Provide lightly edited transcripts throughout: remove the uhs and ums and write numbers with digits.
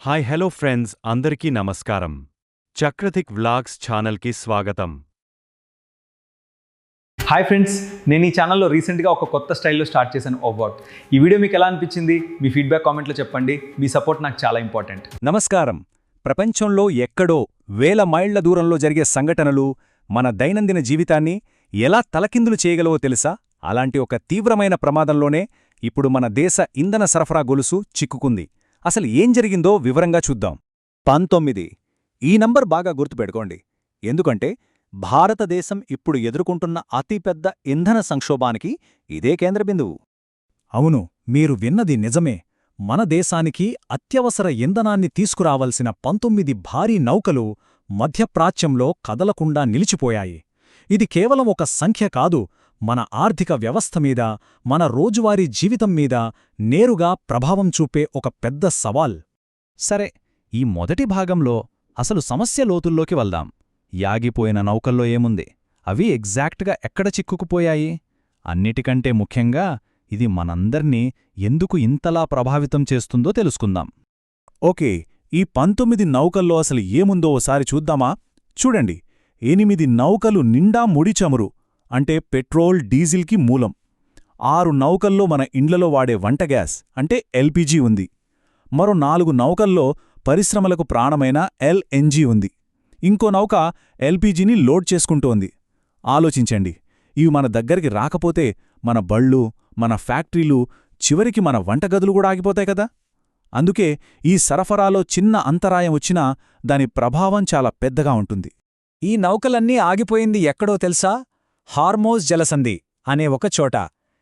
Hi hello friends అందరికీ నమస్కారం. చక్రతిక్ vlogs ఛానల్కి స్వాగతం. హాయ్ ఫ్రెండ్స్, నేను ఈ ఛానల్లో రీసెంట్గా ఒక కొత్త స్టైల్లో స్టార్ట్ చేశాను ఓవర్ట్. ఈ వీడియో మీకు ఎలా అనిపించింది? మీ ఫీడ్బ్యాక్ కామెంట్లో చెప్పండి. మీ సపోర్ట్ నాకు చాలా ఇంపార్టెంట్. నమస్కారం. ప్రపంచంలో ఎక్కడో వేల మైళ్ల దూరంలో జరిగే సంఘటనలు మన దైనందిన జీవితాన్ని ఎలా తలకిందులు చేయగలవో తెలుసా? అలాంటి ఒక తీవ్రమైన ప్రమాదంలోనే ఇప్పుడు మన దేశ ఇంధన సరఫరా గొలుసు చిక్కుకుంది. అసలు ఏం జరిగిందో వివరంగా చూద్దాం. 19. ఈ నంబర్ బాగా గుర్తుపెట్టుకోండి. ఎందుకంటే భారతదేశం ఇప్పుడు ఎదుర్కొంటున్న అతిపెద్ద ఇంధన సంక్షోభానికి ఇదే కేంద్రబిందువు. అవును, మీరు విన్నది నిజమే. మన దేశానికి అత్యవసర ఇంధనాన్ని తీసుకురావలసిన 19 భారీ నౌకలు మధ్యప్రాచ్యంలో కదలకుండా నిలిచిపోయాయి. ఇది కేవలం ఒక సంఖ్య కాదు, మన ఆర్థిక వ్యవస్థ మీద, మన రోజువారీ జీవితం మీద నేరుగా ప్రభావం చూపే ఒక పెద్ద సవాల్. సరే, ఈ మొదటి భాగంలో అసలు సమస్య లోతుల్లోకి వెళ్దాం. యాగిపోయిన నౌకల్లో ఏముంది? అవి ఎగ్జాక్ట్గా ఎక్కడ చిక్కుకుపోయాయి? అన్నిటికంటే ముఖ్యంగా ఇది మనందర్నీ ఎందుకు ఇంతలా ప్రభావితం చేస్తుందో తెలుసుకుందాం. ఓకే, ఈ 19 నౌకల్లో అసలు ఏముందో ఓసారి చూద్దామా? చూడండి, 8 నౌకలు నిండా ముడి చమురు, అంటే పెట్రోల్ డీజిల్కి మూలం. 6 నౌకల్లో మన ఇండ్లలో వాడే వంట గ్యాస్ అంటే ఎల్పీజీ ఉంది. మరో 4 నౌకల్లో పరిశ్రమలకు ప్రాణమైన ఎల్ఎన్జీ ఉంది. ఇంకో నౌక ఎల్పీజీని లోడ్ చేసుకుంటోంది. ఆలోచించండి, ఇవి మన దగ్గరికి రాకపోతే మన బళ్ళు, మన ఫ్యాక్టరీలు, చివరికి మన వంటగదులు కూడా ఆగిపోతాయి కదా. అందుకే ఈ సరఫరాలో చిన్న అంతరాయం వచ్చినా దాని ప్రభావం చాలా పెద్దగా ఉంటుంది. ఈ నౌకలన్నీ ఆగిపోయింది ఎక్కడో తెలుసా? హార్మోజ్ జలసంధి అనే ఒక చోట.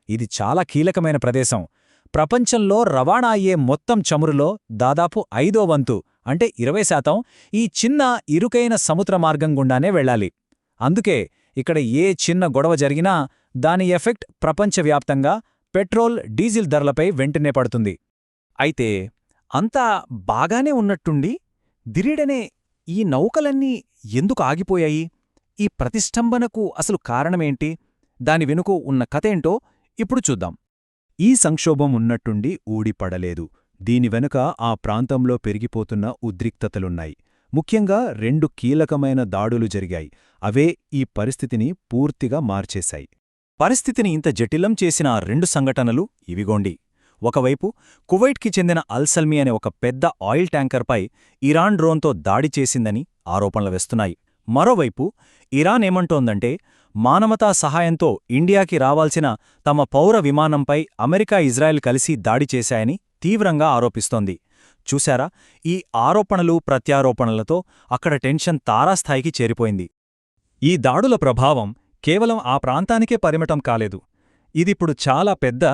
ఇది చాలా కీలకమైన ప్రదేశం. ప్రపంచంలో రవాణా అయ్యే మొత్తం చమురులో దాదాపు 5వ వంతు అంటే 20% ఈ చిన్న ఇరుకైన సముద్ర మార్గం గుండానే వెళ్ళాలి. అందుకే ఇక్కడ ఏ చిన్న గొడవ జరిగినా దాని ఎఫెక్ట్ ప్రపంచవ్యాప్తంగా పెట్రోల్, డీజిల్ ధరలపై వెంటనే పడుతుంది. అయితే అంతా బాగానే ఉన్నట్టుండి దిరీడనే ఈ నౌకలన్నీ ఎందుకు ఆగిపోయాయి? ఈ ప్రతిష్టంభనకు అసలు కారణమేంటి? దాని వెనుక ఉన్న కథేంటో ఇప్పుడు చూద్దాం. ఈ సంక్షోభం ఉన్నట్టుండి ఊడిపడలేదు. దీని వెనుక ఆ ప్రాంతంలో పెరిగిపోతున్న ఉద్రిక్తతలున్నాయి. ముఖ్యంగా 2 కీలకమైన దాడులు జరిగాయి. అవే ఈ పరిస్థితిని పూర్తిగా మార్చేశాయి. పరిస్థితిని ఇంత జటిలం చేసిన 2 సంఘటనలు ఇవిగోండి. ఒకవైపు కువైట్కి చెందిన అల్సల్మీ అనే ఒక పెద్ద ఆయిల్ ట్యాంకర్పై ఇరాన్ డ్రోన్తో దాడి చేసిందని ఆరోపణలు వేస్తున్నాయి. మరోవైపు ఇరాన్ ఏమంటోందంటే మానవతా సహాయంతో ఇండియాకి రావాల్సిన తమ పౌర విమానంపై అమెరికా, ఇజ్రాయెల్ కలిసి దాడి చేశాయని తీవ్రంగా ఆరోపిస్తోంది. చూశారా, ఈ ఆరోపణలు ప్రత్యారోపణలతో అక్కడ టెన్షన్ తారాస్థాయికి చేరిపోయింది. ఈ దాడుల ప్రభావం కేవలం ఆ ప్రాంతానికే పరిమితం కాలేదు. ఇదిప్పుడు చాలా పెద్ద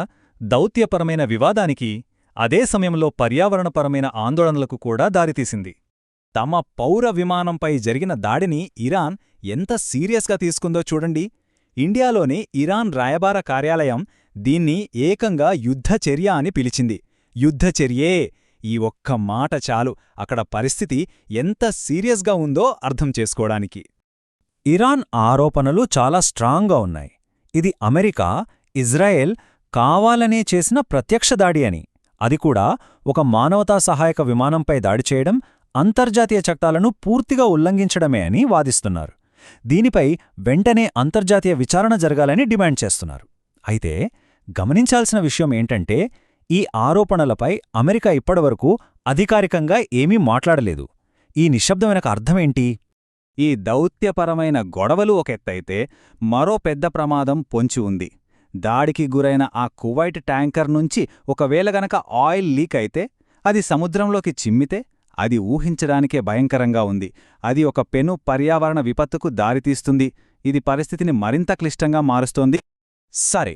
దౌత్యపరమైన వివాదానికి, అదే సమయంలో పర్యావరణపరమైన ఆందోళనలకు కూడా దారితీసింది. తమ పౌర విమానంపై జరిగిన దాడిని ఇరాన్ ఎంత సీరియస్గా తీసుకుందో చూడండి. ఇండియాలోని ఇరాన్ రాయబార కార్యాలయం దీన్ని ఏకంగా యుద్ధచర్య అని పిలిచింది. యుద్ధచర్యే! ఈ ఒక్క మాట చాలు అక్కడ పరిస్థితి ఎంత సీరియస్గా ఉందో అర్థం చేసుకోవడానికి. ఇరాన్ ఆరోపణలు చాలా స్ట్రాంగ్గా ఉన్నాయి. ఇది అమెరికా, ఇజ్రాయెల్ కావాలనే చేసిన ప్రత్యక్ష దాడి అని, అది కూడా ఒక మానవతా సహాయక విమానంపై దాడి చేయడం అంతర్జాతీయ చట్టాలను పూర్తిగా ఉల్లంఘించడమే అని వాదిస్తున్నారు. దీనిపై వెంటనే అంతర్జాతీయ విచారణ జరగాలని డిమాండ్ చేస్తున్నారు. అయితే గమనించాల్సిన విషయం ఏంటంటే ఈ ఆరోపణలపై అమెరికా ఇప్పటివరకు అధికారికంగా ఏమీ మాట్లాడలేదు. ఈ నిశ్శబ్దం వెనక అర్థమేంటి? ఈ దౌత్యపరమైన గొడవలు ఒక ఎత్తైతే మరో పెద్ద ప్రమాదం పొంచి ఉంది. దాడికి గురైన ఆ కువైట్ ట్యాంకర్ నుంచి ఒకవేళ గనక ఆయిల్ లీక్ అయితే, అది సముద్రంలోకి చిమ్మితే అది ఊహించడానికే భయంకరంగా ఉంది. అది ఒక పెను పర్యావరణ విపత్తుకు దారితీస్తుంది. ఇది పరిస్థితిని మరింత క్లిష్టంగా మారుస్తోంది. సరే,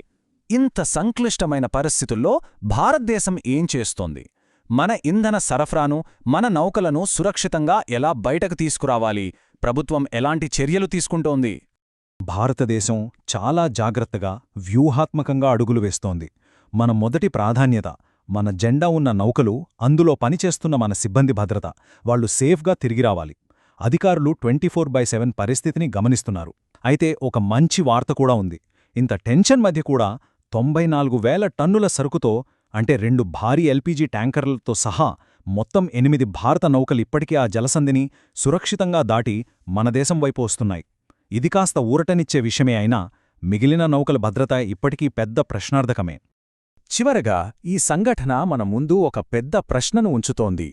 ఇంత సంక్లిష్టమైన పరిస్థితుల్లో భారతదేశం ఏం చేస్తోంది? మన ఇంధన సరఫరాను, మన నౌకలను సురక్షితంగా ఎలా బయటకు తీసుకురావాలి? ప్రభుత్వం ఎలాంటి చర్యలు తీసుకుంటోంది? భారతదేశం చాలా జాగ్రత్తగా, వ్యూహాత్మకంగా అడుగులు వేస్తోంది. మన మొదటి ప్రాధాన్యత మన జెండా ఉన్న నౌకలు, అందులో పనిచేస్తున్న మన సిబ్బంది భద్రత. వాళ్లు సేఫ్గా తిరిగి రావాలి. అధికారులు 24/7 పరిస్థితిని గమనిస్తున్నారు. అయితే ఒక మంచి వార్త కూడా ఉంది. ఇంత టెన్షన్ మధ్య కూడా 94,000 టన్నుల సరుకుతో, అంటే 2 భారీ ఎల్పీజీ ట్యాంకర్లతో సహా మొత్తం 8 భారత నౌకలిప్పటికీ ఆ జలసంధిని సురక్షితంగా దాటి మన దేశం వైపు వస్తున్నాయి. ఇది కాస్త ఊరటనిచ్చే విషయమే అయినా మిగిలిన నౌకల భద్రత ఇప్పటికీ పెద్ద ప్రశ్నార్థకమే. చివరగా ఈ సంఘటన మన ముందు ఒక పెద్ద ప్రశ్నను ఉంచుతోంది.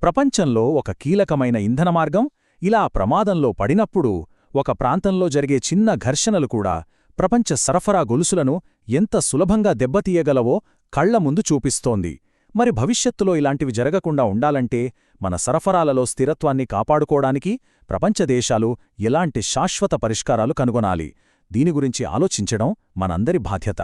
ప్రపంచంలో ఒక కీలకమైన ఇంధన మార్గం ఇలా ప్రమాదంలో పడినప్పుడు ఒక ప్రాంతంలో జరిగే చిన్న ఘర్షణలు కూడా ప్రపంచ సరఫరా గొలుసులను ఎంత సులభంగా దెబ్బతీయగలవో కళ్ల ముందు చూపిస్తోంది. మరి భవిష్యత్తులో ఇలాంటివి జరగకుండా ఉండాలంటే మన సరఫరాలలో స్థిరత్వాన్ని కాపాడుకోవడానికి ప్రపంచ దేశాలు ఎలాంటి శాశ్వత పరిష్కారాలు కనుగొనాలి? దీని గురించి ఆలోచించడం మనందరి బాధ్యత.